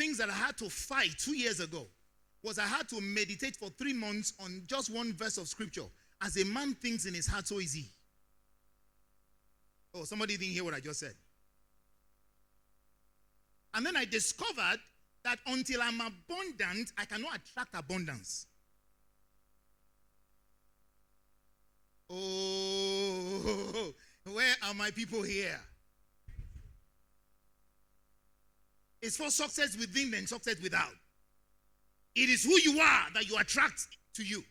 things that I had to fight 2 years ago was I had to meditate for 3 months on just one verse of scripture. As a man thinks in his heart, so is he. Oh, somebody didn't hear what I just said. And then I discovered that until I'm abundant, I cannot attract abundance. Oh, where are my people here? It's for success within and success without. It is who you are that you attract to you.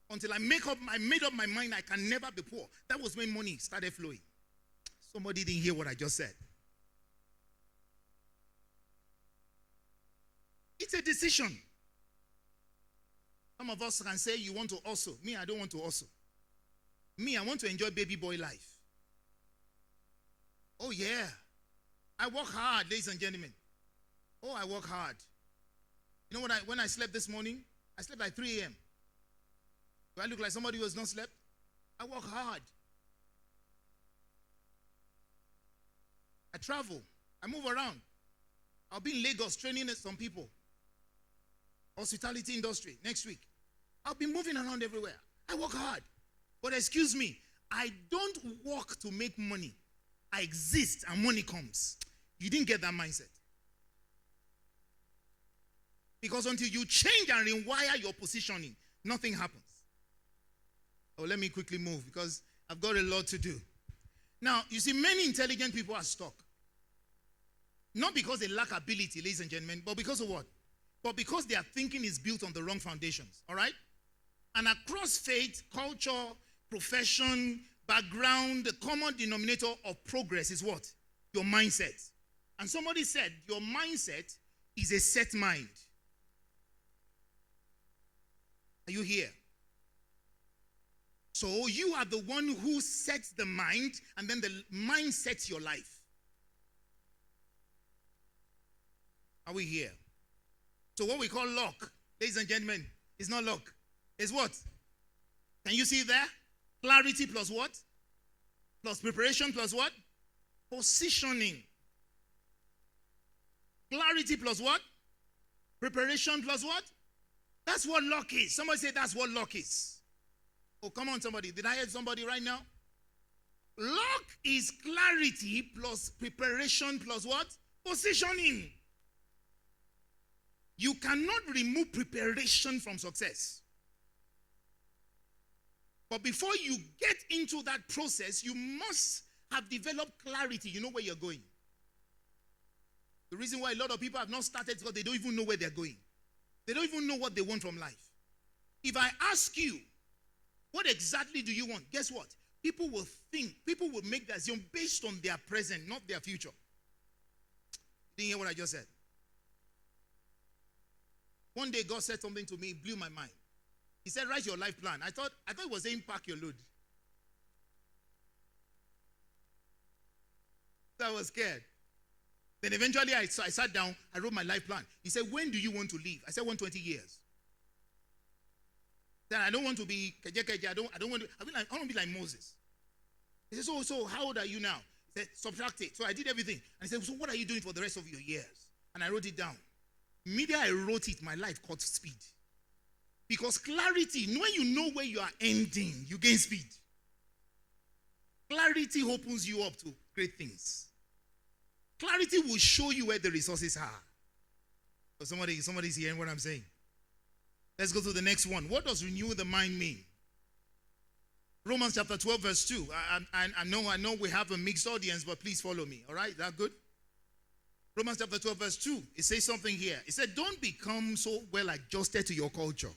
Until I made up my mind I can never be poor. That was when money started flowing. Somebody didn't hear what I just said. It's a decision. Some of us can say you want to hustle. Me, I don't want to hustle. Me, I want to enjoy baby boy life. Oh yeah. I work hard, ladies and gentlemen. Oh, I work hard. You know when I slept this morning? I slept like 3 a.m. Do I look like somebody who has not slept? I work hard. I travel. I move around. I'll be in Lagos training some people. Hospitality industry next week. I'll be moving around everywhere. I work hard. But excuse me, I don't work to make money. I exist and money comes. You didn't get that mindset. Because until you change and rewire your positioning, nothing happens. Oh, let me quickly move because I've got a lot to do. Now, you see, many intelligent people are stuck. Not because they lack ability, ladies and gentlemen, but because of what? But because their thinking is built on the wrong foundations, all right? And across faith, culture, profession, background, the common denominator of progress is what? Your mindset. And somebody said, your mindset is a set mind. Are you here? So you are the one who sets the mind, and then the mind sets your life. Are we here? So what we call luck, ladies and gentlemen, is not luck. It's what? Can you see there? Clarity plus what? Plus preparation plus what? Positioning. Clarity plus what? Preparation plus what? That's what luck is. Somebody say that's what luck is. Oh, come on, somebody. Did I hear somebody right now? Luck is clarity plus preparation plus what? Positioning. You cannot remove preparation from success. But before you get into that process, you must have developed clarity. You know where you're going. The reason why a lot of people have not started is because they don't even know where they're going. They don't even know what they want from life. If I ask you, what exactly do you want? Guess what? People will think, people will make their decision based on their present, not their future. Didn't hear what I just said? One day God said something to me, it blew my mind. He said, write your life plan. I thought it was saying pack your load. So I was scared. Then eventually I sat down, I wrote my life plan. He said, when do you want to leave? I said, 120 years. Then I don't want to be keje. I don't want to, I want to be like Moses. He said, so how old are you now? He said, subtract it. So I did everything. And he said, so what are you doing for the rest of your years? And I wrote it down. Immediately I wrote it, my life caught speed. Because clarity, when you know where you are ending, you gain speed. Clarity opens you up to great things. Clarity will show you where the resources are. So somebody's hearing what I'm saying. Let's go to the next one. What does renew the mind mean? Romans chapter 12 verse 2. I know we have a mixed audience, but please follow me. All right, is that good? Romans chapter 12 verse 2. It says something here. It said, don't become so well adjusted to your culture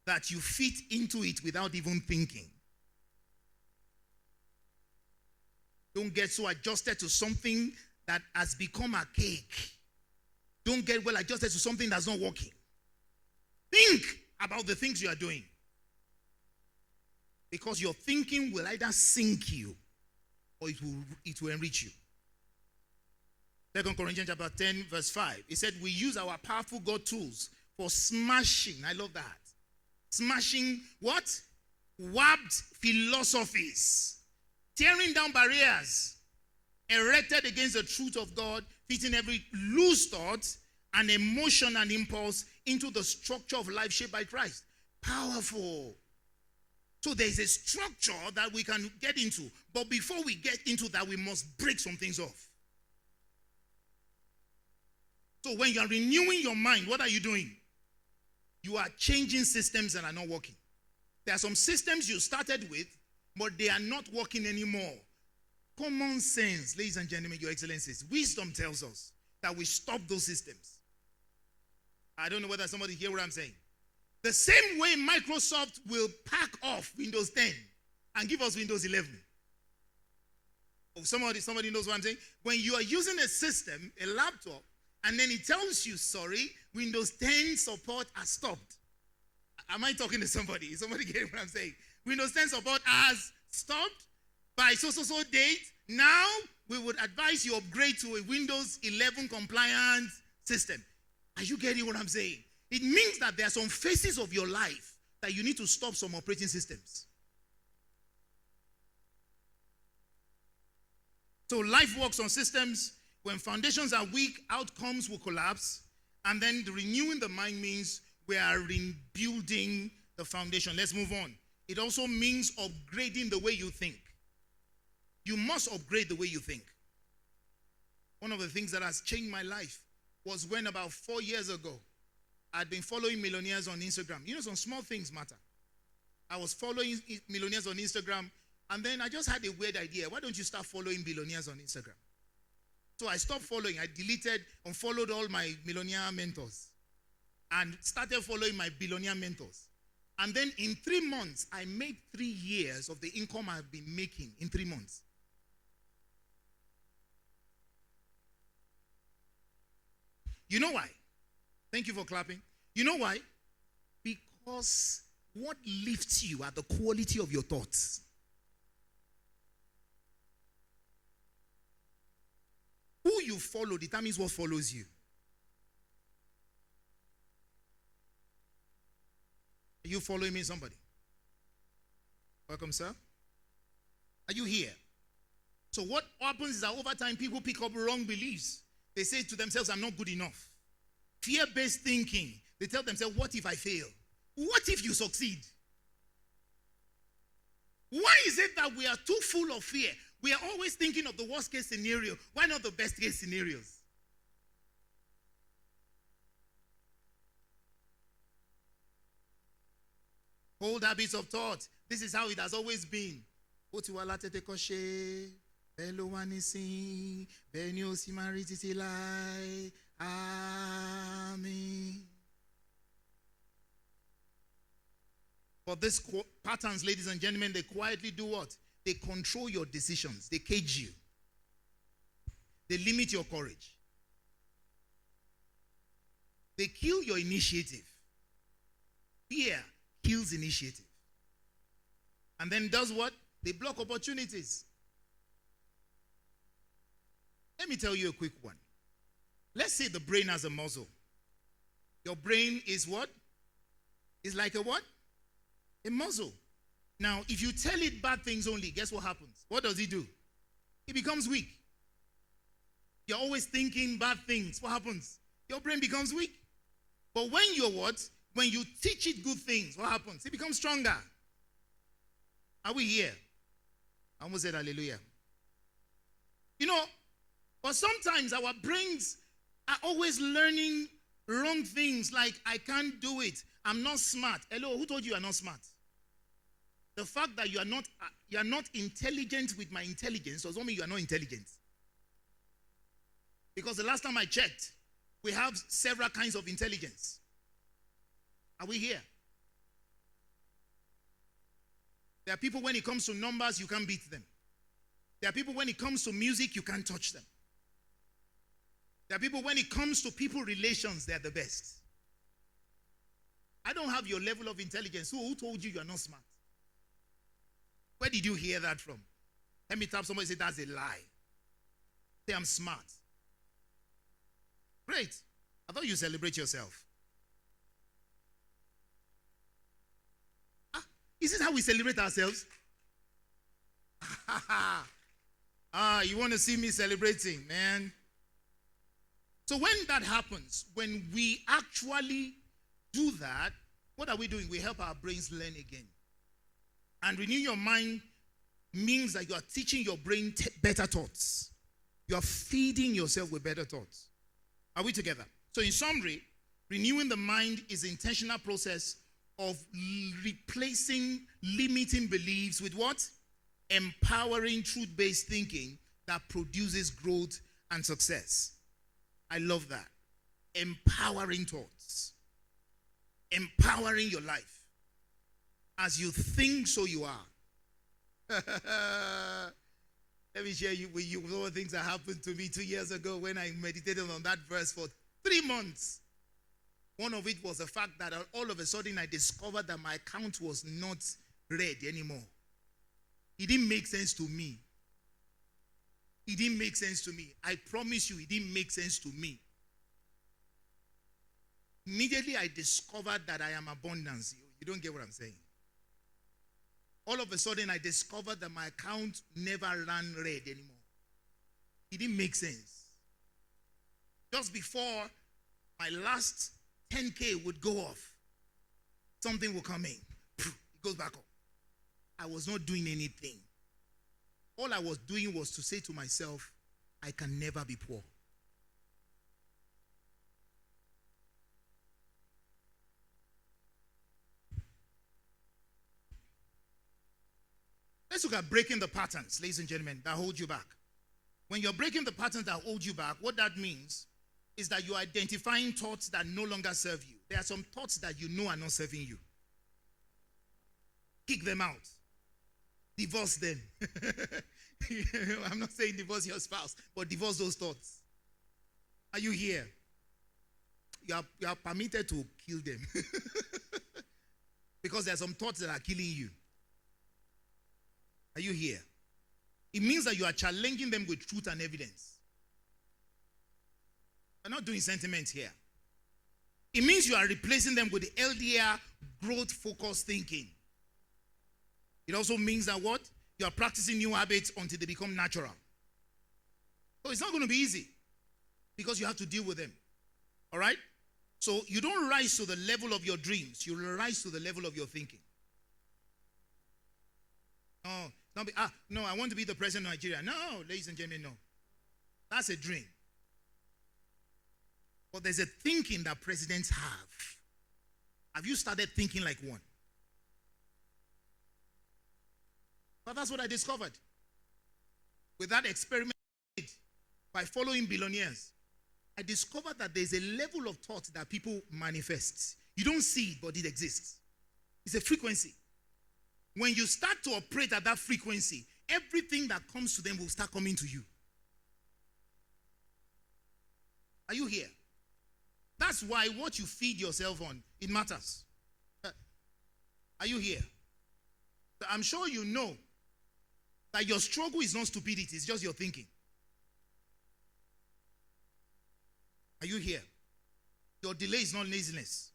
that you fit into it without even thinking. Don't get so adjusted to something that has become archaic. Don't get well adjusted to something that's not working. Think about the things you are doing. Because your thinking will either sink you or it will enrich you. 2 Corinthians chapter 10 verse 5. It said we use our powerful God tools for smashing. I love that. Smashing what? Warped philosophies. Tearing down barriers erected against the truth of God, fitting every loose thought and emotion and impulse into the structure of life shaped by Christ. Powerful. So there is a structure that we can get into. But before we get into that, we must break some things off. So when you are renewing your mind, what are you doing? You are changing systems that are not working. There are some systems you started with, but they are not working anymore. Common sense, ladies and gentlemen, your excellencies, wisdom tells us that we stop those systems. I don't know whether somebody hear what I'm saying. The same way Microsoft will pack off Windows 10 and give us Windows 11. Oh, somebody knows what I'm saying? When you are using a system, a laptop, and then it tells you, sorry, Windows 10 support has stopped. Am I talking to somebody? Is somebody getting what I'm saying? Windows 10 support has stopped by so date. Now, we would advise you upgrade to a Windows 11 compliant system. Are you getting what I'm saying? It means that there are some phases of your life that you need to stop some operating systems. So life works on systems. When foundations are weak, outcomes will collapse. And then the renewing the mind means we are rebuilding the foundation. Let's move on. It also means upgrading the way you think. You must upgrade the way you think. One of the things that has changed my life was when about 4 years ago, I'd been following millionaires on Instagram. You know, some small things matter. I was following millionaires on Instagram, and then I just had a weird idea. Why don't you start following billionaires on Instagram? So I stopped following. I deleted, unfollowed all my millionaire mentors and started following my billionaire mentors. And then in 3 months, I made 3 years of the income I've been making in 3 months. You know why? Thank you for clapping. You know why? Because what lifts you are the quality of your thoughts. Who you follow determines what follows you. Are you following me, somebody? Welcome, sir. Are you here? So what happens is that over time, people pick up wrong beliefs. They say to themselves, I'm not good enough. Fear-based thinking. They tell themselves, what if I fail? What if you succeed? Why is it that we are too full of fear? We are always thinking of the worst case scenario. Why not the best case scenarios? Old habits of thought. This is how it has always been. But these patterns, ladies and gentlemen, they quietly do what? They control your decisions. They cage you. They limit your courage. They kill your initiative. Fear kills initiative. And then does what? They block opportunities. Let me tell you a quick one. Let's say the brain has a muscle. Your brain is what? It's like a what? A muscle. Now, if you tell it bad things only, guess what happens? What does it do? It becomes weak. You're always thinking bad things. What happens? Your brain becomes weak. But when you're what? When you teach it good things, what happens? It becomes stronger. Are we here? I almost said hallelujah. You know, but sometimes our brains are always learning wrong things like, I can't do it. I'm not smart. Hello, who told you are not smart? The fact that you are not intelligent with my intelligence does not mean you are not intelligent. Because the last time I checked, we have several kinds of intelligence. Are we here? There are people, when it comes to numbers, you can't beat them. There are people, when it comes to music, you can't touch them. There are people, when it comes to people relations, they're the best. I don't have your level of intelligence. Who told you are not smart? Where did you hear that from? Let me tap somebody and say, that's a lie. Say, I'm smart. Great. I thought you celebrate yourself. Is this how we celebrate ourselves? You want to see me celebrating, man? So when that happens, when we actually do that, what are we doing? We help our brains learn again. And renew your mind means that you are teaching your brain better thoughts. You are feeding yourself with better thoughts. Are we together? So in summary, renewing the mind is an intentional process of replacing limiting beliefs with what? Empowering truth-based thinking that produces growth and success. I love that. Empowering thoughts. Empowering your life. As you think, so you are. Let me share with you some of the things that happened to me 2 years ago when I meditated on that verse for 3 months. One of it was the fact that all of a sudden I discovered that my account was not red anymore. It didn't make sense to me. It didn't make sense to me. I promise you, it didn't make sense to me. Immediately I discovered that I am abundance. You don't get what I'm saying. All of a sudden I discovered that my account never ran red anymore. It didn't make sense. Just before my last 10K would go off, something will come in. It goes back up. I was not doing anything. All I was doing was to say to myself, I can never be poor. Let's look at breaking the patterns, ladies and gentlemen, that hold you back. When you're breaking the patterns that hold you back, what that means is that you're identifying thoughts that no longer serve you. There are some thoughts that you know are not serving you. Kick them out. Divorce them. I'm not saying divorce your spouse, but divorce those thoughts. Are you here? You are permitted to kill them. Because there are some thoughts that are killing you. Are you here? It means that you are challenging them with truth and evidence. We're not doing sentiments here. It means you are replacing them with the LDR growth-focused thinking. It also means that what? You are practicing new habits until they become natural. So it's not going to be easy because you have to deal with them. All right? So you don't rise to the level of your dreams. You rise to the level of your thinking. No, I want to be the president of Nigeria. No, ladies and gentlemen, no. That's a dream. But there's a thinking that presidents have. Have you started thinking like one? But that's what I discovered. With that experiment by following billionaires, I discovered that there's a level of thought that people manifest. You don't see it, but it exists. It's a frequency. When you start to operate at that frequency, everything that comes to them will start coming to you. Are you here? That's why what you feed yourself on, it matters. Are you here? I'm sure you know that your struggle is not stupidity, it's just your thinking. Are you here? Your delay is not laziness.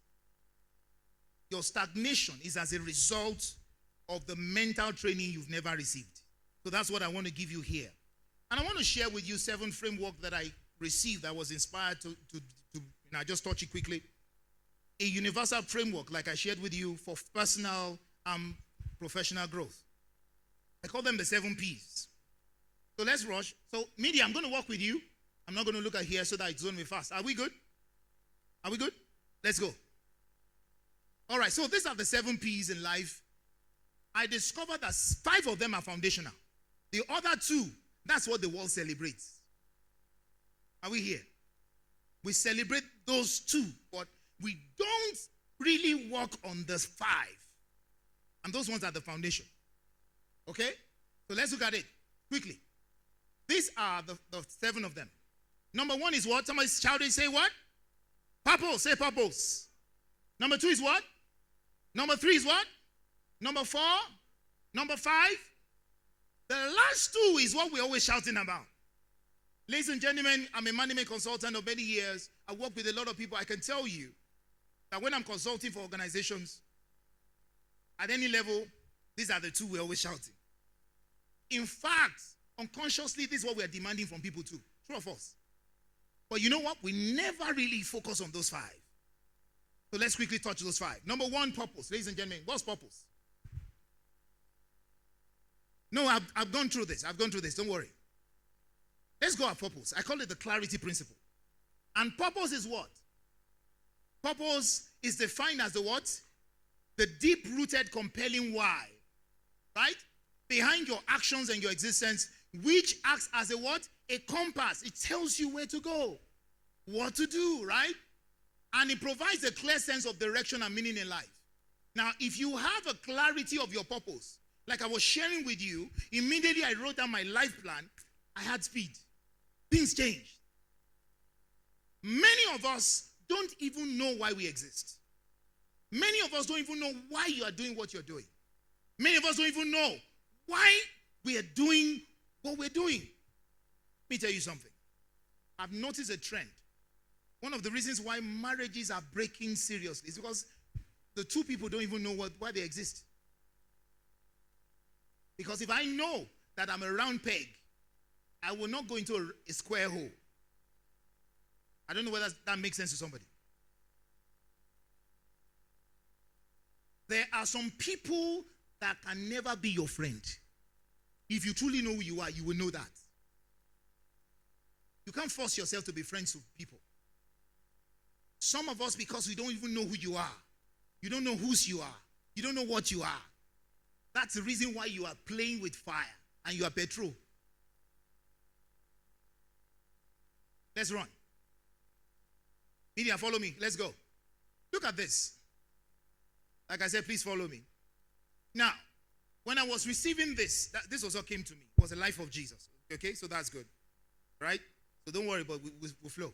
Your stagnation is as a result of the mental training you've never received. So that's what I want to give you here. And I want to share with you 7 framework that I received that was inspired to I'll just touch it quickly. A universal framework, like I shared with you, for personal and professional growth. I call them the 7 P's. So let's rush. So media, I'm going to work with you. I'm not going to look at here so that it's going to be fast. Are we good? Are we good? Let's go. All right, so these are the 7 P's in life. I discovered that 5 of them are foundational. The other 2, that's what the world celebrates. Are we here? We celebrate those 2, but we don't really work on the 5. And those ones are the foundation. Okay? So let's look at it quickly. These are the 7 of them. Number 1 is what? Somebody shout it, say what? Purpose. Say purpose. Number 2 is what? Number 3 is what? Number 4? Number 5? The last 2 is what we're always shouting about. Ladies and gentlemen, I'm a management consultant of many years. I work with a lot of people. I can tell you that when I'm consulting for organizations, at any level, these are the 2 we're always shouting. In fact, Unconsciously, this is what we are demanding from people too. True or false? But you know what? We never really focus on those 5. So let's quickly touch those 5. Number 1, purpose. Ladies and gentlemen, what's purpose? No, I've gone through this. Don't worry. Let's go at purpose. I call it the clarity principle. And purpose is what? Purpose is defined as the what? The deep-rooted, compelling why. Right? Behind your actions and your existence, which acts as a what? A compass. It tells you where to go, what to do, right? And it provides a clear sense of direction and meaning in life. Now, if you have a clarity of your purpose, like I was sharing with you, immediately I wrote down my life plan, I had speed. Things changed. Many of us don't even know why we exist. Many of us don't even know why you are doing what you're doing. Many of us don't even know why we are doing what we're doing. Let me tell you something. I've noticed a trend. One of the reasons why marriages are breaking seriously is because the 2 people don't even know why they exist. Because if I know that I'm a round peg, I will not go into a square hole. I don't know whether that makes sense to somebody. There are some people that can never be your friend. If you truly know who you are, you will know that. You can't force yourself to be friends with people. Some of us, because we don't even know who you are. You don't know whose you are. You don't know what you are. That's the reason why you are playing with fire and you are petrol. Let's run. Media, follow me. Let's go. Look at this. Like I said, please follow me. Now, when I was receiving this, this also came to me. It was the life of Jesus. Okay, so that's good. Right? So don't worry, but we'll flow.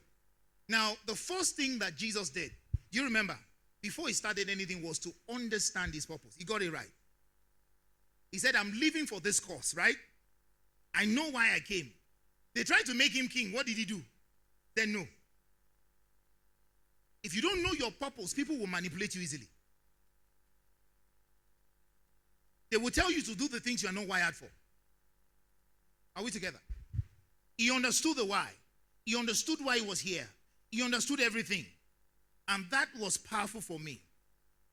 Now, the first thing that Jesus did, do you remember? Before he started anything was to understand his purpose. He got it right. He said, I'm living for this cause, right? I know why I came. They tried to make him king. What did he do? Then no. If you don't know your purpose, people will manipulate you easily. They will tell you to do the things you are not wired for. Are we together? He understood the why. He understood why he was here. He understood everything. And that was powerful for me.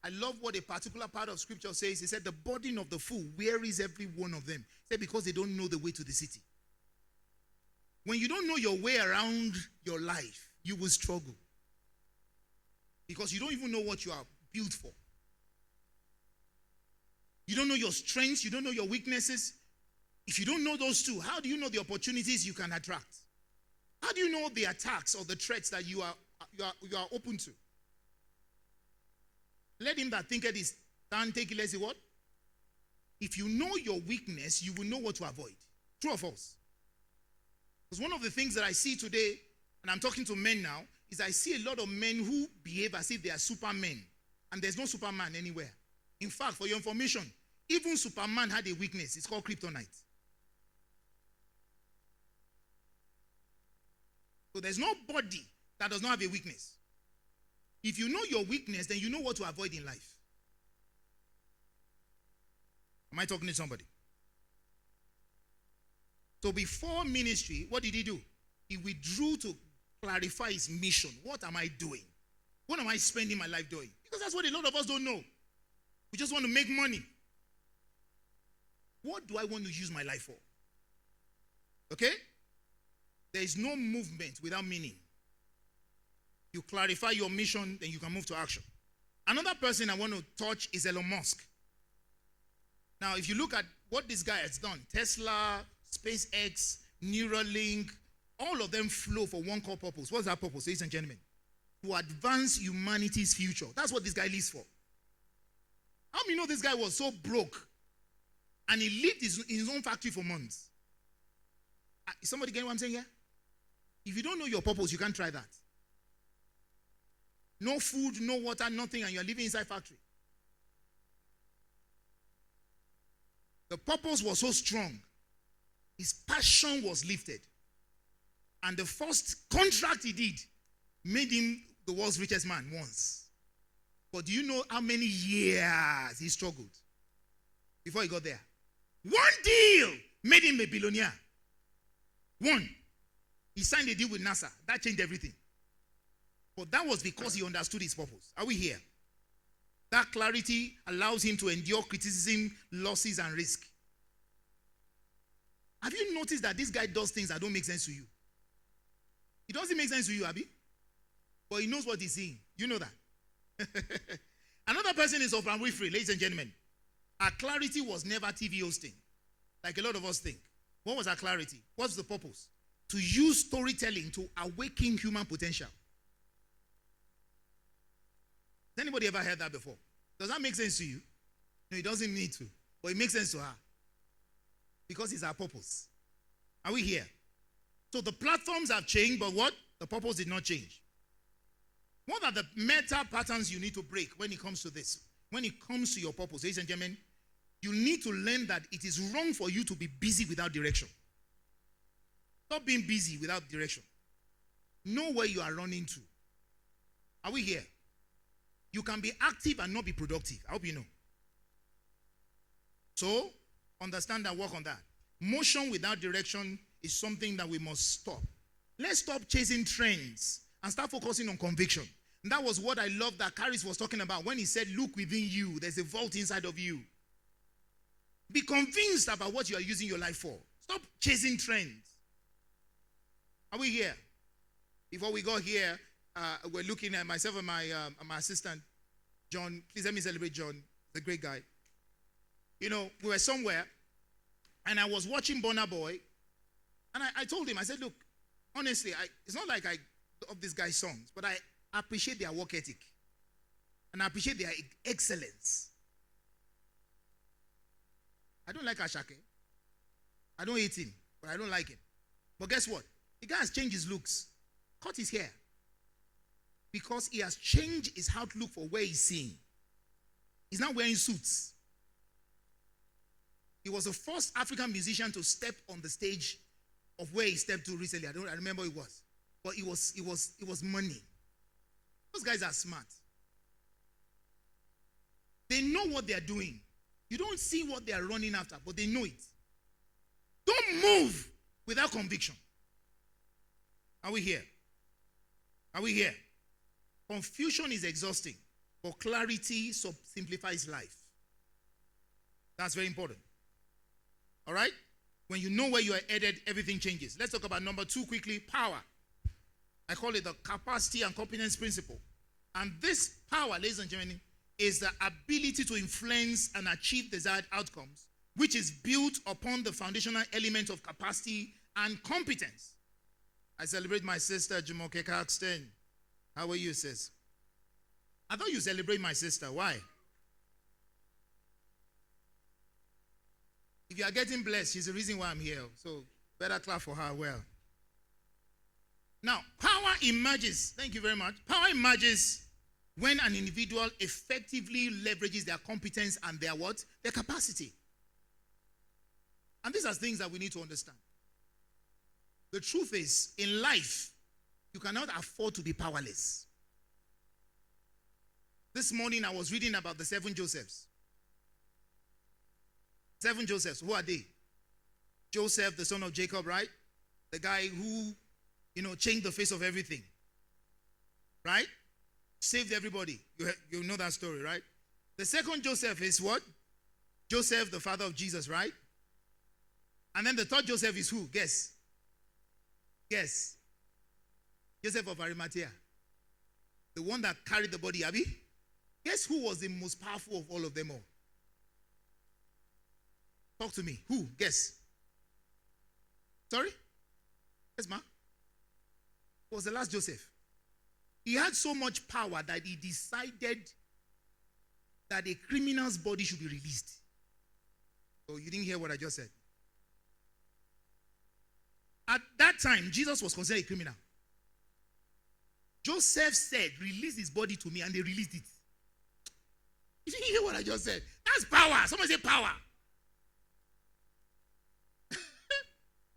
I love what a particular part of scripture says. He said, the burden of the fool wearies every one of them. He said, because they don't know the way to the city. When you don't know your way around your life, you will struggle. Because you don't even know what you are built for. You don't know your strengths. You don't know your weaknesses. If you don't know those two, how do you know the opportunities you can attract? How do you know the attacks or the threats that you are open to? Let him that thinketh is stand, take it, let's say what? If you know your weakness, you will know what to avoid. True or false? Because one of the things that I see today, and I'm talking to men now, is I see a lot of men who behave as if they are supermen. And there's no Superman anywhere. In fact, for your information, even Superman had a weakness. It's called kryptonite. So there's nobody that does not have a weakness. If you know your weakness, then you know what to avoid in life. Am I talking to somebody? So before ministry, what did he do? He withdrew to clarify his mission. What am I doing? What am I spending my life doing? Because that's what a lot of us don't know. We just want to make money. What do I want to use my life for? Okay? There is no movement without meaning. You clarify your mission, then you can move to action. Another person I want to touch is Elon Musk. Now, if you look at what this guy has done, Tesla, SpaceX, Neuralink, all of them flow for one core purpose. What's that purpose, ladies and gentlemen? To advance humanity's future. That's what this guy lives for. How many know this guy was so broke and he lived in his own factory for months? Is somebody getting what I'm saying here? If you don't know your purpose, you can't try that. No food, no water, nothing, and you're living inside factory. The purpose was so strong. His passion was lifted. And the first contract he did made him the world's richest man once. But do you know how many years he struggled before he got there? One deal made him a billionaire. One, he signed a deal with NASA. That changed everything. But that was because he understood his purpose. Are we here? That clarity allows him to endure criticism, losses, and risk. Have you noticed that this guy does things that don't make sense to you? It doesn't make sense to you, Abi. But he knows what he's saying. You know that. Another person is Oprah Winfrey, ladies and gentlemen. Our clarity was never TV hosting, like a lot of us think. What was our clarity? What's the purpose? To use storytelling to awaken human potential. Has anybody ever heard that before? Does that make sense to you? No, it doesn't need to. But it makes sense to her. Because it's our purpose. Are we here? So the platforms have changed, but what? The purpose did not change. What are the meta patterns you need to break when it comes to this? When it comes to your purpose, ladies and gentlemen, you need to learn that it is wrong for you to be busy without direction. Stop being busy without direction. Know where you are running to. Are we here? You can be active and not be productive. I hope you know. So, understand and work on that. Motion without direction is something that we must stop. Let's stop chasing trends and start focusing on conviction. And that was what I love that Caris was talking about when he said, look within you. There's a vault inside of you. Be convinced about what you are using your life for. Stop chasing trends. Are we here? Before we got here, we're looking at myself and my assistant, John. Please let me celebrate John, the great guy. You know, we were somewhere, and I was watching Burna Boy, and I told him, I said, look, honestly, it's not like I love this guy's songs, but I appreciate their work ethic, and I appreciate their excellence. I don't like Ashake. I don't hate him, but I don't like him. But guess what? The guy has changed his looks. Cut his hair. Because he has changed his outlook for where he's seeing. He's now wearing suits. He was the first African musician to step on the stage of where he stepped to recently. I remember it was. But it was money. Those guys are smart. They know what they are doing. You don't see what they are running after, but they know it. Don't move without conviction. Are we here? Are we here? Confusion is exhausting, but clarity simplifies life. That's very important. All right? When you know where you are headed, everything changes. Let's talk about number 2 quickly, power. I call it the capacity and competence principle. And this power, ladies and gentlemen, is the ability to influence and achieve desired outcomes, which is built upon the foundational element of capacity and competence. I celebrate my sister, Jumoke Kaxton. How are you, sis? I thought you celebrate my sister. Why? If you are getting blessed, she's the reason why I'm here. So better clap for her well. Now, power emerges. Thank you very much. Power emerges when an individual effectively leverages their competence and their what? Their capacity. And these are things that we need to understand. The truth is, in life, you cannot afford to be powerless. This morning, I was reading about the 7 Josephs. 7 Josephs, who are they? Joseph, the son of Jacob, right? The guy who, changed the face of everything. Right? Saved everybody. You know that story, right? The second Joseph is what? Joseph, the father of Jesus, right? And then the third Joseph is who? Guess. Guess. Joseph of Arimathea. The one that carried the body, Abi? Guess who was the most powerful of all of them all? Talk to me. Who? Guess. Sorry? Yes, ma? Who was the last Joseph? He had so much power that he decided that a criminal's body should be released. So you didn't hear what I just said. At that time, Jesus was considered a criminal. Joseph said, release his body to me, and they released it. You didn't hear what I just said? That's power. Someone say power.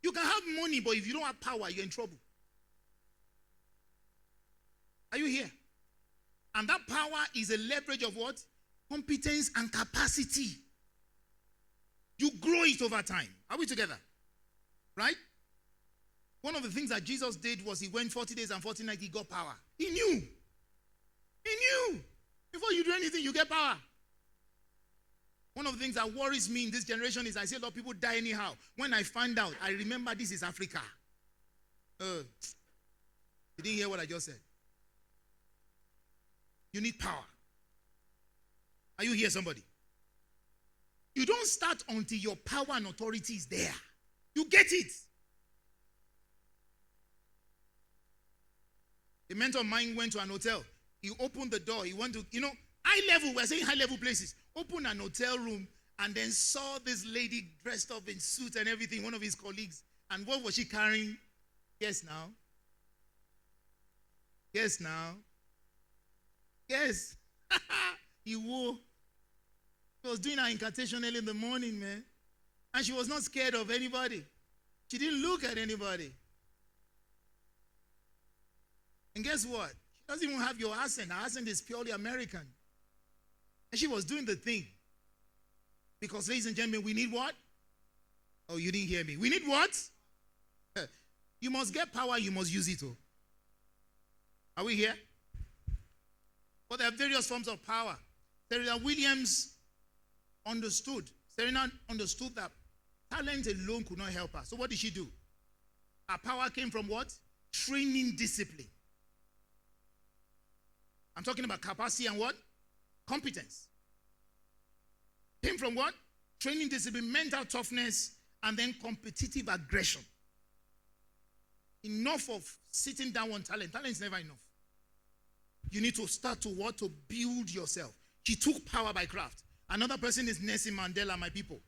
You can have money, but if you don't have power, you're in trouble. Are you here? And that power is a leverage of what? Competence and capacity. You grow it over time. Are we together? Right? One of the things that Jesus did was he went 40 days and 40 nights, he got power. He knew. He knew. Before you do anything, you get power. One of the things that worries me in this generation is I see a lot of people die anyhow. When I find out, I remember this is Africa. You didn't hear what I just said. You need power. Are you here, somebody? You don't start until your power and authority is there. You get it. A mentor of mine went to an hotel. He opened the door. He went to, high level. We're saying high level places. Opened an hotel room and then saw this lady dressed up in suit and everything, one of his colleagues. And what was she carrying? Yes, now. Yes, now. Yes. He wore. She was doing her incantation early in the morning, man. And she was not scared of anybody. She didn't look at anybody. And guess what? She doesn't even have your accent. Her accent is purely American. And she was doing the thing. Because, ladies and gentlemen, we need what? Oh, you didn't hear me. We need what? You must get power, you must use it. Oh. Are we here? But there are various forms of power. Serena Williams understood. Serena understood that talent alone could not help her. So what did she do? Her power came from what? Training discipline. I'm talking about capacity and what? Competence. Came from what? Training discipline, mental toughness, and then competitive aggression. Enough of sitting down on talent. Talent is never enough. You need to start to what? To build yourself. She took power by craft. Another person is Nelson Mandela, my people.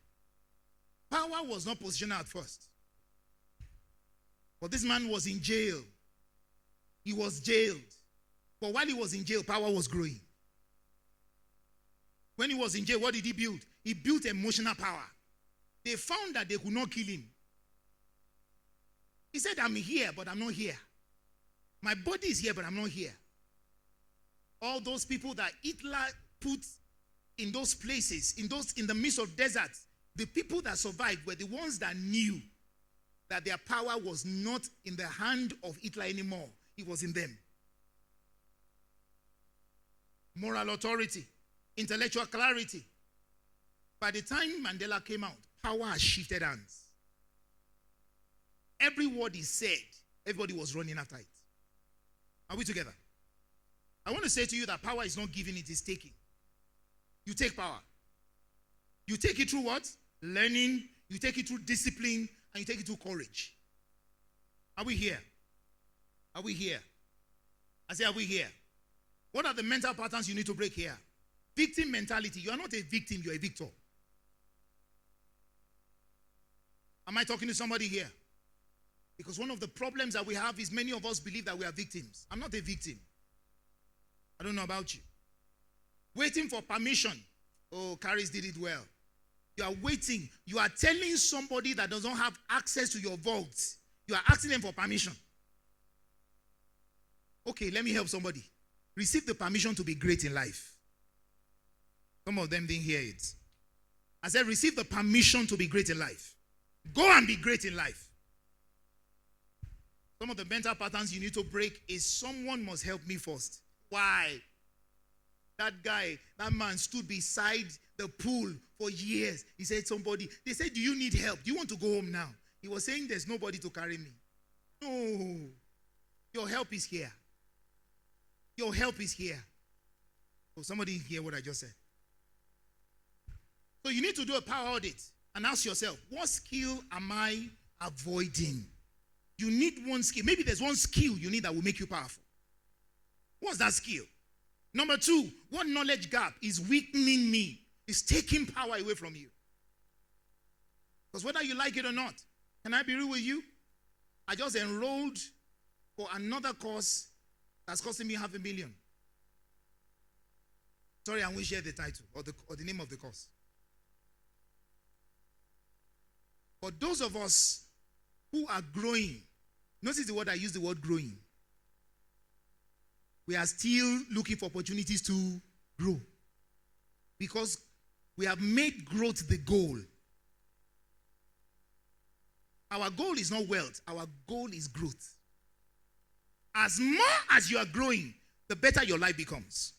Power was not positional at first. But this man was in jail. He was jailed. But while he was in jail, power was growing. When he was in jail, what did he build? He built emotional power. They found that they could not kill him. He said, I'm here, but I'm not here. My body is here, but I'm not here. All those people that Hitler put in those places, in the midst of deserts, the people that survived were the ones that knew that their power was not in the hand of Hitler anymore. It was in them. Moral authority, intellectual clarity. By the time Mandela came out, power has shifted hands. Every word he said, everybody was running after it. Are we together? I want to say to you that power is not giving, it is taking. You take power. You take it through what? Learning. You take it through discipline. And you take it through courage. Are we here? Are we here? I say, are we here? What are the mental patterns you need to break here? Victim mentality. You are not a victim, you are a victor. Am I talking to somebody here? Because one of the problems that we have is many of us believe that we are victims. I'm not a victim. I don't know about you. Waiting for permission. Oh, Caris did it well. You are waiting. You are telling somebody that doesn't have access to your vault. You are asking them for permission. Okay, let me help somebody. Receive the permission to be great in life. Some of them didn't hear it. I said, receive the permission to be great in life. Go and be great in life. Some of the mental patterns you need to break is someone must help me first. Why? That guy, that man stood beside the pool for years. He said, they said, do you need help? Do you want to go home now? He was saying, there's nobody to carry me. No. Your help is here. Your help is here. Oh, somebody hear what I just said. So you need to do a power audit and ask yourself, what skill am I avoiding? You need one skill. Maybe there's one skill you need that will make you powerful. What's that skill? Number 2, what knowledge gap is weakening me? Is taking power away from you. Because whether you like it or not, can I be real with you? I just enrolled for another course that's costing me $500,000. Sorry, I won't share the title or the name of the course. But those of us who are growing, notice the word I use, the word growing. We are still looking for opportunities to grow. Because we have made growth the goal. Our goal is not wealth. Our goal is growth. As more as you are growing, the better your life becomes.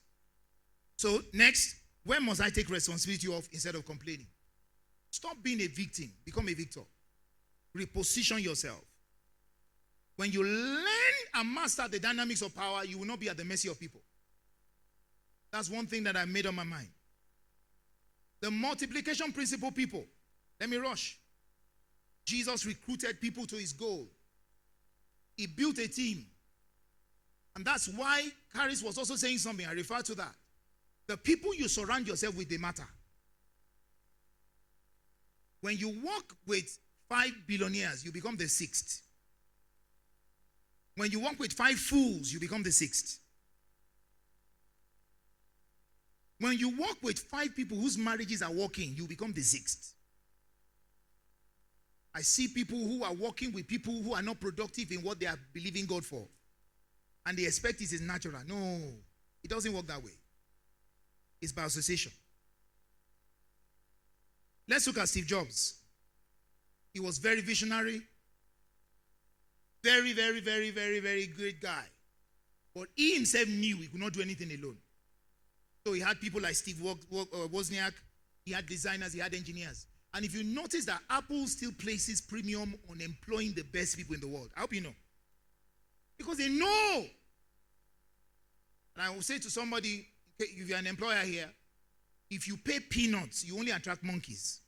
So next, where must I take responsibility of instead of complaining? Stop being a victim. Become a victor. Reposition yourself. When you learn and master the dynamics of power, you will not be at the mercy of people. That's one thing that I made on my mind. The multiplication principle people. Let me rush. Jesus recruited people to his goal. He built a team. And that's why Caris was also saying something. I refer to that. The people you surround yourself with, they matter. When you work with 5 billionaires, you become the 6th. When you work with 5 fools, you become the 6th. When you work with 5 people whose marriages are working, you become the 6th. I see people who are working with people who are not productive in what they are believing God for. And they expect it is natural. No, it doesn't work that way. It's by association. Let's look at Steve Jobs. He was very visionary. Very, very, very, very, very great guy. But he himself knew he could not do anything alone. So he had people like Steve Wozniak. He had designers. He had engineers. And if you notice that Apple still places premium on employing the best people in the world. I hope you know. Because they know. And I will say to somebody, if you're an employer here, if you pay peanuts, you only attract monkeys.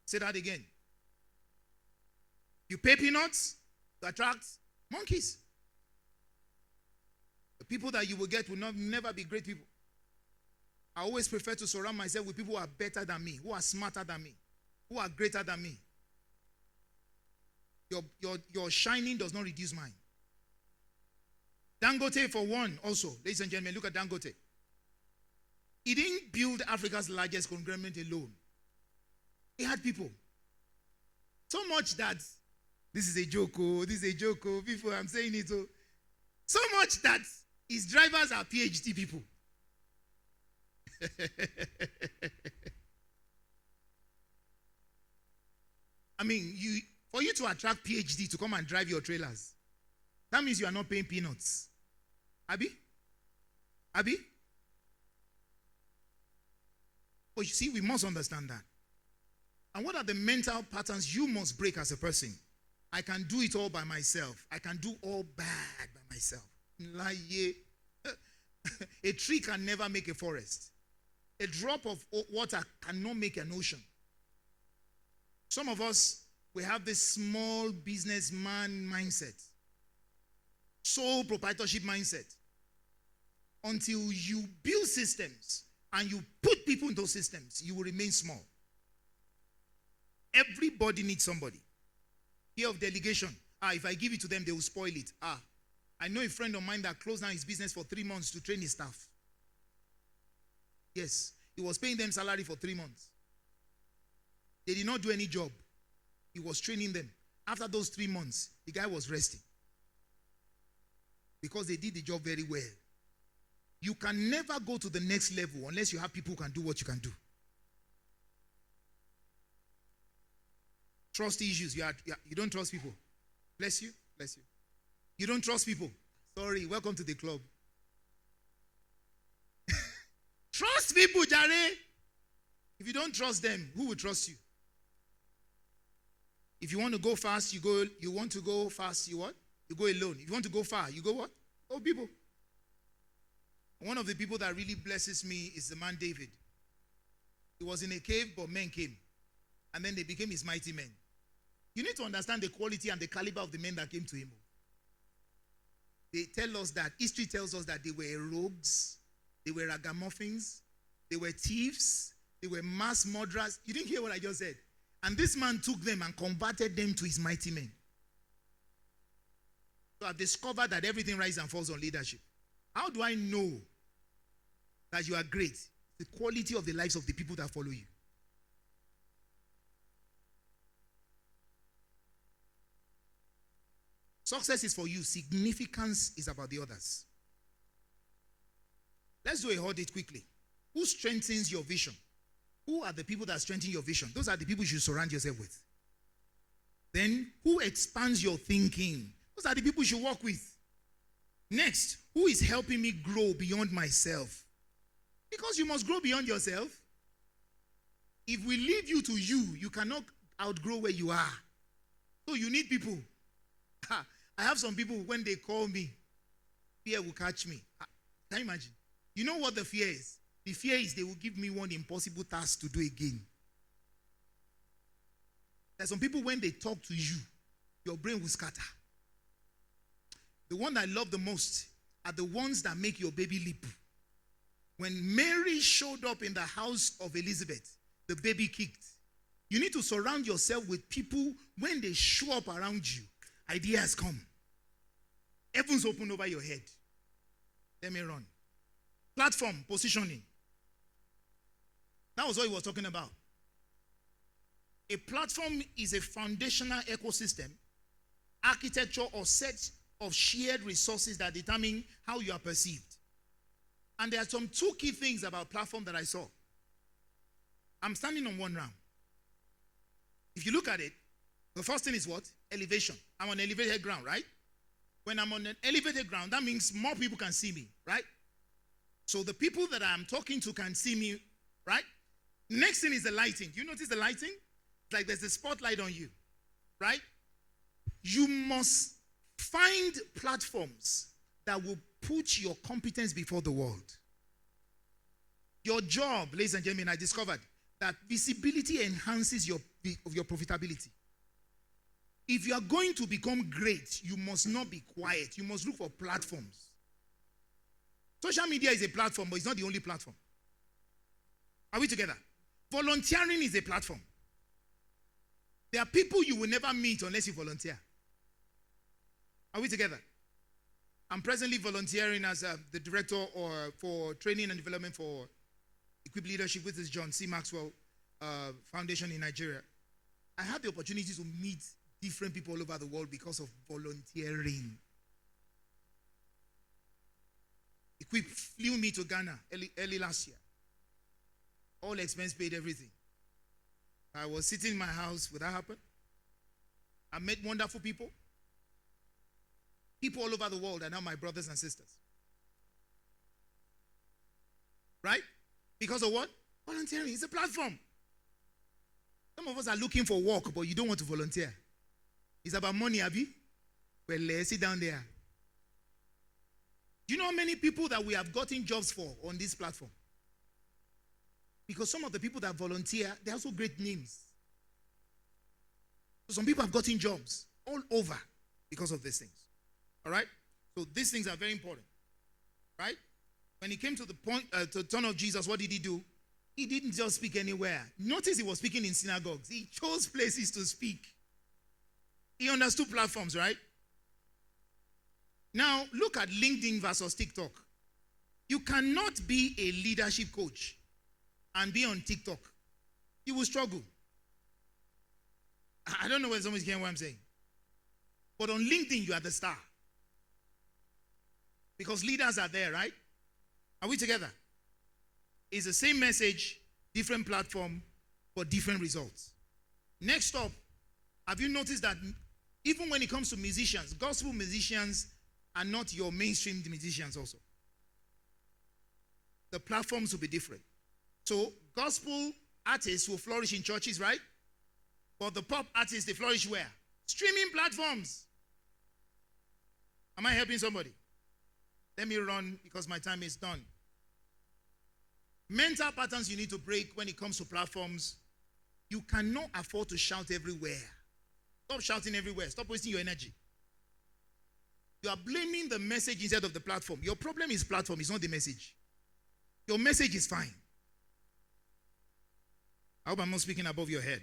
Say that again. You pay peanuts to attract monkeys. The people that you will get will never be great people. I always prefer to surround myself with people who are better than me, who are smarter than me, who are greater than me. Your shining does not reduce mine. Dangote, for one, also, ladies and gentlemen, look at Dangote. He didn't build Africa's largest conglomerate alone. He had people. So much that, this is a joke, people, I'm saying it, so much that his drivers are PhD people. I mean, for you to attract PhD to come and drive your trailers, that means you are not paying peanuts. Abi? But you see, we must understand that. And what are the mental patterns you must break as a person? I can do it all by myself. I can do all bad by myself. A tree can never make a forest. A drop of water cannot make an ocean. Some of us, we have this small businessman mindset. Sole proprietorship mindset. Until you build systems and you put people in those systems, you will remain small. Everybody needs somebody. Fear of delegation. If I give it to them, they will spoil it. I know a friend of mine that closed down his business for 3 months to train his staff. Yes, he was paying them salary for 3 months. They did not do any job. He was training them. After those 3 months, the guy was resting. Because they did the job very well. You can never go to the next level unless you have people who can do what you can do. Trust issues. You don't trust people. Bless you. Bless you. You don't trust people. Sorry, welcome to the club. Trust people, Jare. If you don't trust them, who will trust you? If you want to go fast, you go. You want to go fast, you what? You go alone. If you want to go far, you go what? Oh, people. One of the people that really blesses me is the man David. He was in a cave, but men came. And then they became his mighty men. You need to understand the quality and the caliber of the men that came to him. They tell us that, history tells us that they were rogues, they were ragamuffins, they were thieves, they were mass murderers. You didn't hear what I just said. And this man took them and converted them to his mighty men. So I've discovered that everything rises and falls on leadership. How do I know that you are great? The quality of the lives of the people that follow you. Success is for you. Significance is about the others. Let's do a audit quickly. Who strengthens your vision? Who are the people that strengthen your vision? Those are the people you should surround yourself with. Then, who expands your thinking? Those are the people you should work with. Next, who is helping me grow beyond myself? Because you must grow beyond yourself. If we leave you to you, you cannot outgrow where you are. So you need people. I have some people, when they call me, fear will catch me. Can you imagine? You know what the fear is? The fear is they will give me one impossible task to do again. There's some people, when they talk to you, your brain will scatter. The one I love the most are the ones that make your baby leap. When Mary showed up in the house of Elizabeth, the baby kicked. You need to surround yourself with people, when they show up around you, ideas come. Heavens open over your head. Let me run. Platform, positioning. That was what he was talking about. A platform is a foundational ecosystem, architecture, or set of shared resources that determine how you are perceived. And there are some two key things about platform that I saw. I'm standing on one round. If you look at it, the first thing is what? Elevation. I'm on elevated ground, right? When I'm on an elevated ground, that means more people can see me, right? So the people that I'm talking to can see me, right? Next thing is the lighting. Do you notice the lighting? It's like there's a spotlight on you, right? You must find platforms that will put your competence before the world. Your job, ladies and gentlemen, I discovered that visibility enhances your profitability. If you are going to become great, you must not be quiet. You must look for platforms. Social media is a platform, but it's not the only platform. Are we together? Volunteering is a platform. There are people you will never meet unless you volunteer. Are we together? I'm presently volunteering as the director for training and development for Equip Leadership, with this John C. Maxwell Foundation in Nigeria. I had the opportunity to meet different people all over the world because of volunteering. Equip flew me to Ghana early last year. All expense paid, everything. I was sitting in my house when that happened. I met wonderful people. People all over the world are now my brothers and sisters. Right? Because of what? Volunteering. It's a platform. Some of us are looking for work, but you don't want to volunteer. It's about money, Abby. Well, let's sit down there. Do you know how many people that we have gotten jobs for on this platform? Because some of the people that volunteer, they're also great names. So some people have gotten jobs all over because of these things. All right? So these things are very important. Right? When he came to the point, to the turn of Jesus, what did he do? He didn't just speak anywhere. Notice he was speaking in synagogues. He chose places to speak. He understood platforms, right? Now, look at LinkedIn versus TikTok. You cannot be a leadership coach and be on TikTok. You will struggle. I don't know whether somebody's hearing what I'm saying. But on LinkedIn, you are the star. Because leaders are there, right? Are we together? It's the same message, different platform, but different results. Next up, have you noticed that even when it comes to musicians, gospel musicians are not your mainstream musicians also? The platforms will be different. So, gospel artists will flourish in churches, right? But the pop artists, they flourish where? Streaming platforms. Am I helping somebody? Let me run because my time is done. Mental patterns you need to break when it comes to platforms. You cannot afford to shout everywhere. Stop shouting everywhere. Stop wasting your energy. You are blaming the message instead of the platform. Your problem is platform, it's not the message. Your message is fine. I hope I'm not speaking above your head.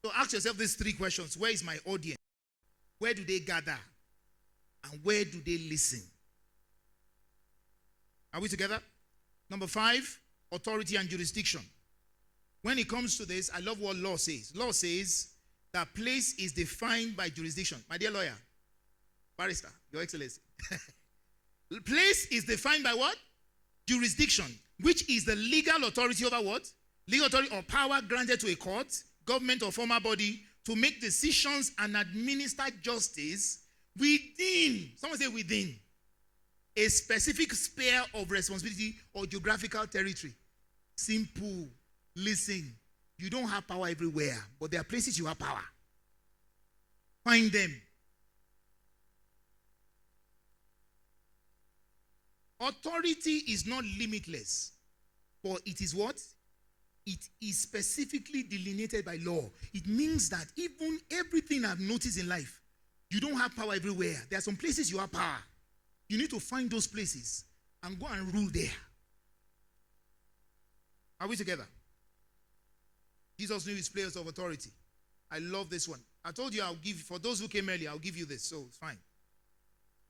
So ask yourself these three questions. Where is my audience? Where do they gather? And where do they listen? Are we together? Number 5, authority and jurisdiction. When it comes to this, I love what law says. Law says that place is defined by jurisdiction. My dear lawyer, barrister, Your Excellency. Place is defined by what? Jurisdiction, which is the legal authority over what? Legal authority or power granted to a court, government or formal body to make decisions and administer justice within, someone say within, a specific sphere of responsibility or geographical territory. Simple. Listen, you don't have power everywhere, but there are places you have power. Find them. Authority is not limitless, but it is what? It is specifically delineated by law. It means that even everything I've noticed in life, you don't have power everywhere. There are some places you have power. You need to find those places and go and rule there. Are we together? Jesus knew his place of authority. I love this one. I told you I'll give, for those who came earlier, I'll give you this, so it's fine.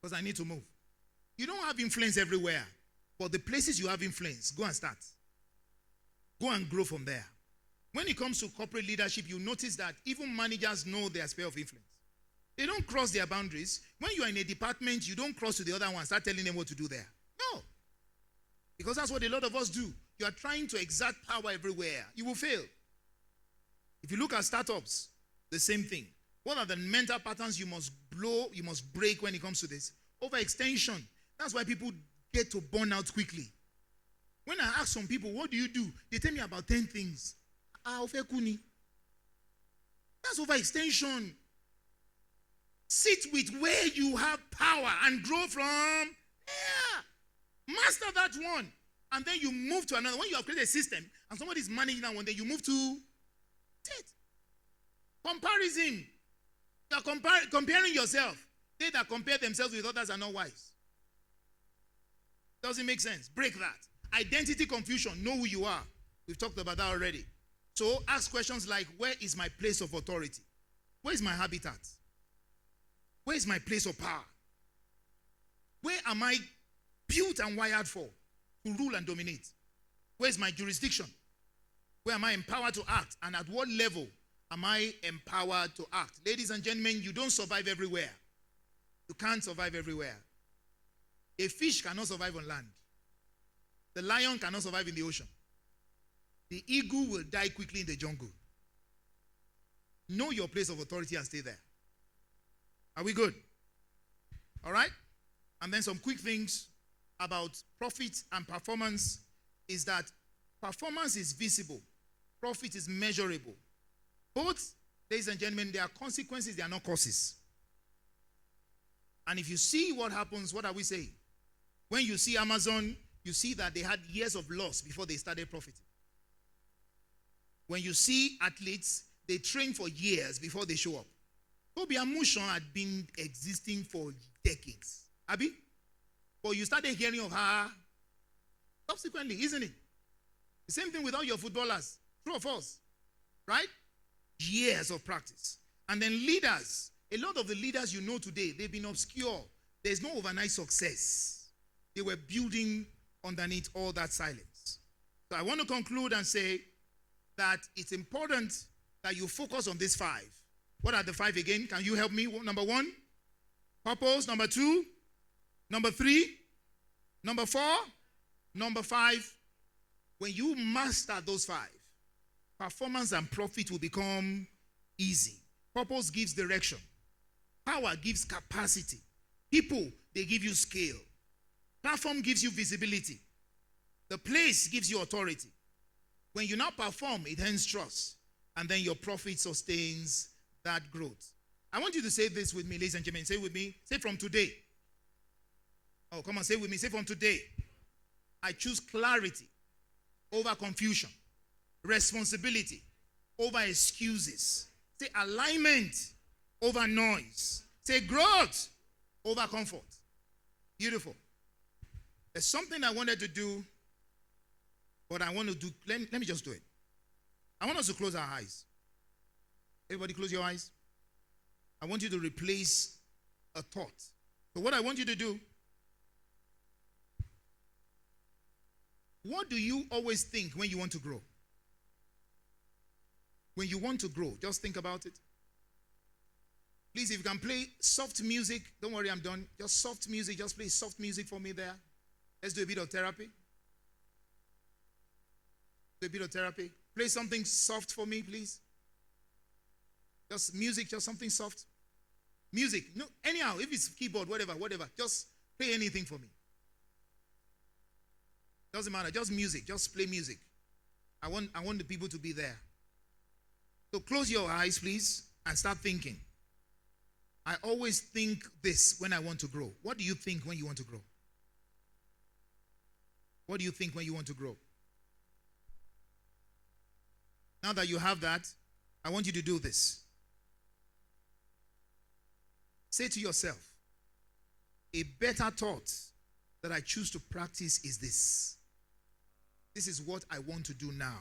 Because I need to move. You don't have influence everywhere, but the places you have influence, go and start. Go and grow from there. When it comes to corporate leadership, you notice that even managers know their sphere of influence. They don't cross their boundaries. When you are in a department, you don't cross to the other one, start telling them what to do there. No. Because that's what a lot of us do. You are trying to exert power everywhere. You will fail. If you look at startups, the same thing. What are the mental patterns you must break when it comes to this? Overextension. That's why people get to burn out quickly. When I ask some people, what do you do? They tell me about 10 things. That's overextension. Sit with where you have power and grow from there. Master that one. And then you move to another. When you have created a system and somebody is managing that one, then you move to it. Comparison. You are comparing yourself. They that compare themselves with others are not wise. Doesn't make sense. Break that. Identity confusion. Know who you are. We've talked about that already. So ask questions like, where is my place of authority? Where is my habitat? Where is my place of power? Where am I built and wired for? To rule and dominate. Where is my jurisdiction? Where am I empowered to act? And at what level am I empowered to act? Ladies and gentlemen, you don't survive everywhere. You can't survive everywhere. A fish cannot survive on land. The lion cannot survive in the ocean. The eagle will die quickly in the jungle. Know your place of authority and stay there. Are we good? All right? And then some quick things about profit and performance is that performance is visible. Profit is measurable. Both, ladies and gentlemen, there are consequences, they are not causes. And if you see what happens, what are we saying? When you see Amazon, you see that they had years of loss before they started profiting. When you see athletes, they train for years before they show up. Toby Amushon had been existing for decades. Abi? But you started hearing of her subsequently, isn't it? The same thing with all your footballers. True or false? Right? Years of practice. And then leaders. A lot of the leaders you know today, they've been obscure. There's no overnight success. They were building underneath all that silence. So I want to conclude and say that it's important that you focus on these 5. What are the 5 again? Can you help me? Number 1, purpose. Number 2, number 3, number 4, number 5. When you master those 5, performance and profit will become easy. Purpose gives direction. Power gives capacity. People, they give you scale. Platform gives you visibility. The place gives you authority. When you now perform, it earns trust. And then your profit sustains that growth. I want you to say this with me, ladies and gentlemen. Say with me. Say from today. Oh, come on, say with me. Say from today. I choose clarity over confusion. Responsibility over excuses. Say alignment over noise. Say growth over comfort. Beautiful. There's something I wanted to do, but I want to do, let me just do it. I want us to close our eyes. Everybody close your eyes. I want you to replace a thought. So what I want you to do, what do you always think when you want to grow? When you want to grow, just think about it. Please, if you can play soft music, don't worry, I'm done. Just soft music, just play soft music for me there. Let's do a bit of therapy. Do a bit of therapy. Play something soft for me, please. Just music, just something soft. Music. No, anyhow, if it's keyboard, whatever. Just play anything for me. Doesn't matter. Just music. Just play music. I want the people to be there. So close your eyes, please, and start thinking. I always think this when I want to grow. What do you think when you want to grow? What do you think when you want to grow? Now that you have that, I want you to do this. Say to yourself, a better thought that I choose to practice is this. This is what I want to do now.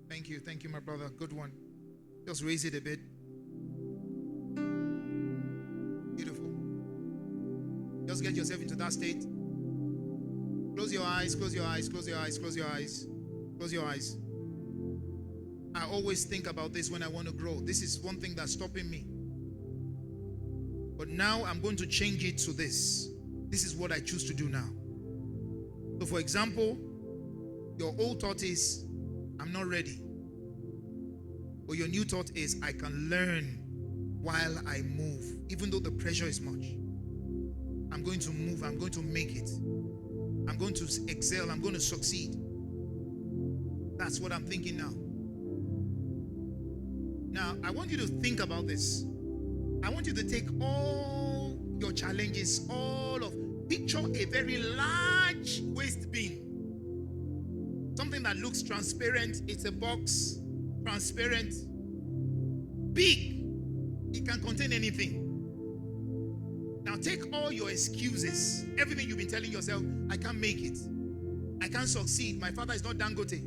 Thank you, my brother. Good one. Just raise it a bit. Beautiful. Just get yourself into that state. Close your eyes, close your eyes, close your eyes, close your eyes. Close your eyes. I always think about this when I want to grow. This is one thing that's stopping me. But now I'm going to change it to this. This is what I choose to do now. So for example, your old thought is, I'm not ready. But your new thought is, I can learn while I move. Even though the pressure is much. I'm going to move. I'm going to make it. I'm going to excel. I'm going to succeed. That's what I'm thinking now. Now, I want you to think about this. I want you to take all your challenges, picture a very large waste bin. Something that looks transparent. It's a box, transparent, big. It can contain anything. Now take all your excuses, everything you've been telling yourself, I can't make it. I can't succeed. My father is not Dangote.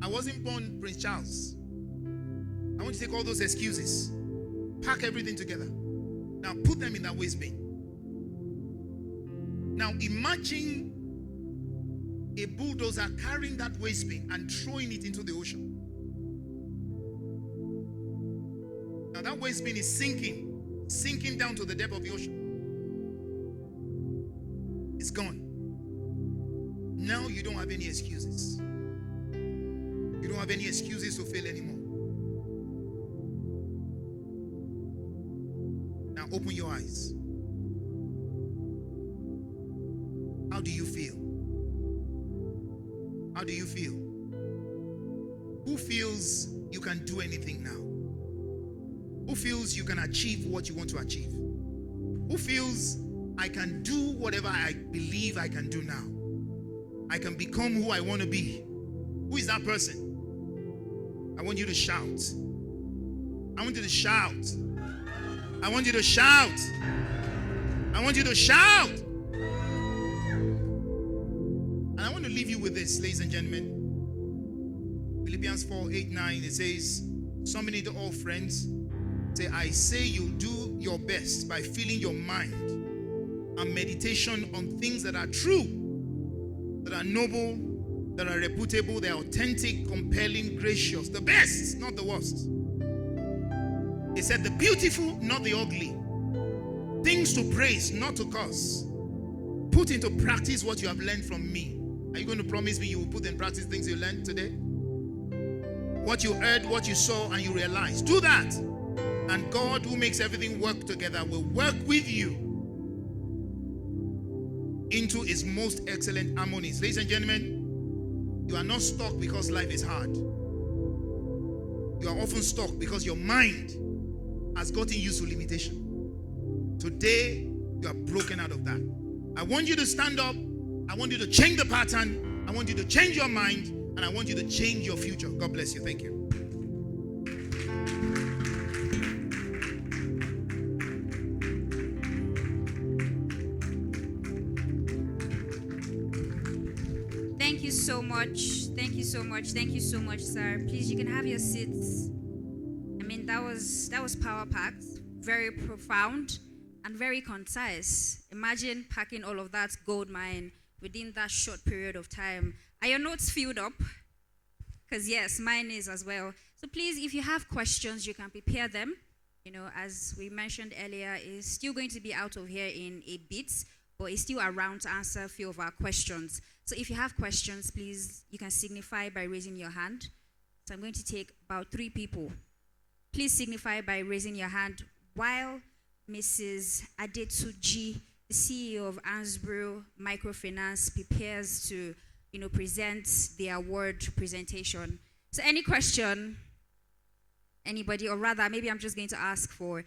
I wasn't born Prince Charles. I want you to take all those excuses, pack everything together. Now put them in that waste bin. Now imagine a bulldozer carrying that waste bin and throwing it into the ocean. Now that waste bin is sinking down to the depth of the ocean. It's gone. Now you don't have any excuses. You don't have any excuses to fail anymore. Now open your eyes. How do you feel? How do you feel? Who feels you can do anything now? Who feels you can achieve what you want to achieve? Who feels I can do whatever I believe I can do now? I can become who I want to be. Who is that person? I want you to shout. I want you to shout. I want you to shout. I want you to shout. And I want to leave you with this, ladies and gentlemen. Philippians 4:8-9, it says, summoning all friends, say, I say you do your best by filling your mind and meditation on things that are true, that are noble, that are reputable, they are authentic, compelling, gracious. The best, not the worst. He said the beautiful, not the ugly. Things to praise, not to curse. Put into practice what you have learned from me. Are you going to promise me you will put in practice things you learned today? What you heard, what you saw, and you realized. Do that. And God, who makes everything work together, will work with you into his most excellent harmonies. Ladies and gentlemen, you are not stuck because life is hard. You are often stuck because your mind has gotten used to limitation. Today, you are broken out of that. I want you to stand up. I want you to change the pattern. I want you to change your mind. And I want you to change your future. God bless you. Thank you. Thank you so much. Thank you so much. Thank you so much, sir. Please, you can have your seats. I mean, that was power packed, very profound, and very concise. Imagine packing all of that gold mine within that short period of time. Are your notes filled up? Because yes, mine is as well. So please, if you have questions, you can prepare them. You know, as we mentioned earlier, is still going to be out of here in a bit. but is still around to answer a few of our questions. So if you have questions, please, you can signify by raising your hand. So I'm going to take about 3 people. Please signify by raising your hand while Mrs. Adetuji, the CEO of Ansbro Microfinance, prepares to, present the award presentation. So any question, anybody, or rather, maybe I'm just going to ask for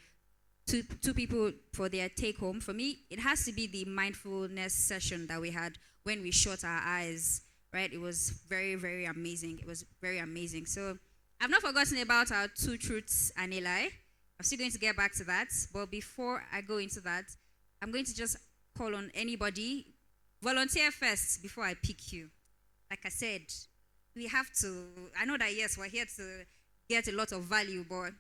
two people for their take home. For me, it has to be the mindfulness session that we had when we shut our eyes, right? It was very, very amazing. It was very amazing. So I've not forgotten about our 2 truths and a lie. I'm still going to get back to that. But before I go into that, I'm going to just call on anybody. Volunteer first before I pick you. Like I said, we have to, I know that yes, we're here to get a lot of value, but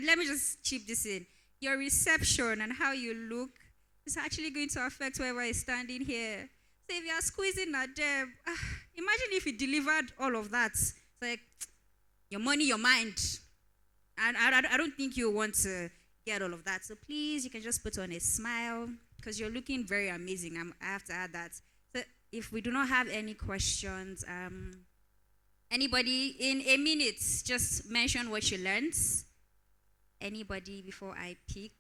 let me just chip this in. Your reception and how you look is actually going to affect whoever is standing here. So if you are squeezing at them, imagine if you delivered all of that. It's like, your money, your mind. And I don't think you want to get all of that. So please, you can just put on a smile because you're looking very amazing. I have to add that. So if we do not have any questions, anybody in a minute, just mention what you learned. Anybody before I pick?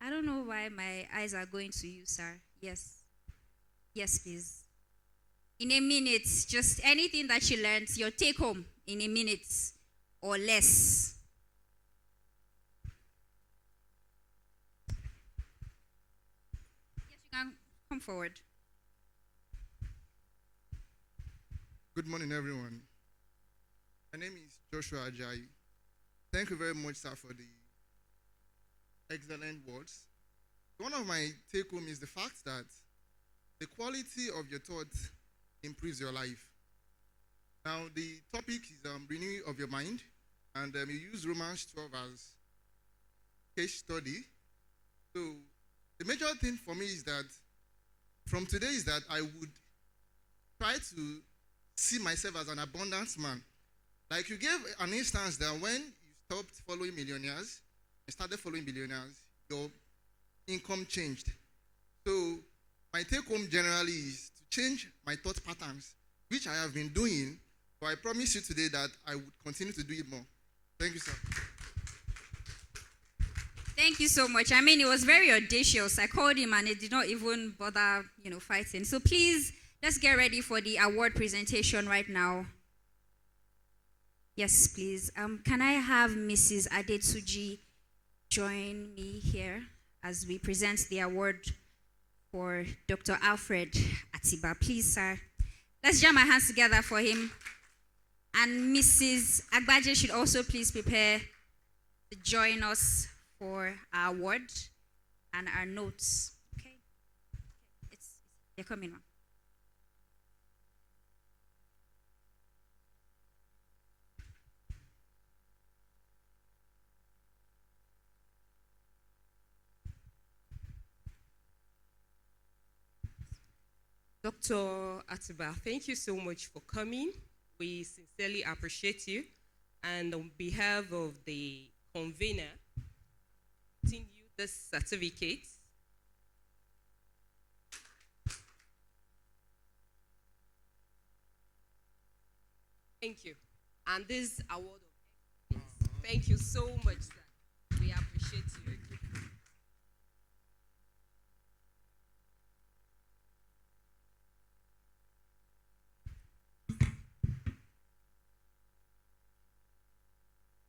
I don't know why my eyes are going to you, sir. Yes. Yes, please. In a minute, just anything that you learned, your take home in a minute or less. Yes, you can come forward. Good morning, everyone. My name is Joshua Ajayi. Thank you very much, sir, for the excellent words. One of my take home is the fact that the quality of your thoughts improves your life. Now, the topic is renewing of your mind, and you use Romans 12 as case study. So, the major thing for me is that from today is that I would try to see myself as an abundance man. Like you gave an instance that when you stopped following millionaires, you started following billionaires, your income changed. So my take home generally is to change my thought patterns, which I have been doing, but I promise you today that I would continue to do it more. Thank you, sir. Thank you so much. I mean, it was very audacious. I called him and he did not even bother, fighting. So please, let's get ready for the award presentation right now. Yes, please. Can I have Mrs. Adetuji join me here as we present the award for Dr. Alfred Atiba? Please, sir. Let's jam our hands together for him. And Mrs. Agbaje should also please prepare to join us for our award and our notes. Okay? They're coming on. Dr. Atiba, thank you so much for coming. We sincerely appreciate you. And on behalf of the convener, giving you this certificate. Thank you. And this award of excellence. Thank you so much, sir. We appreciate you.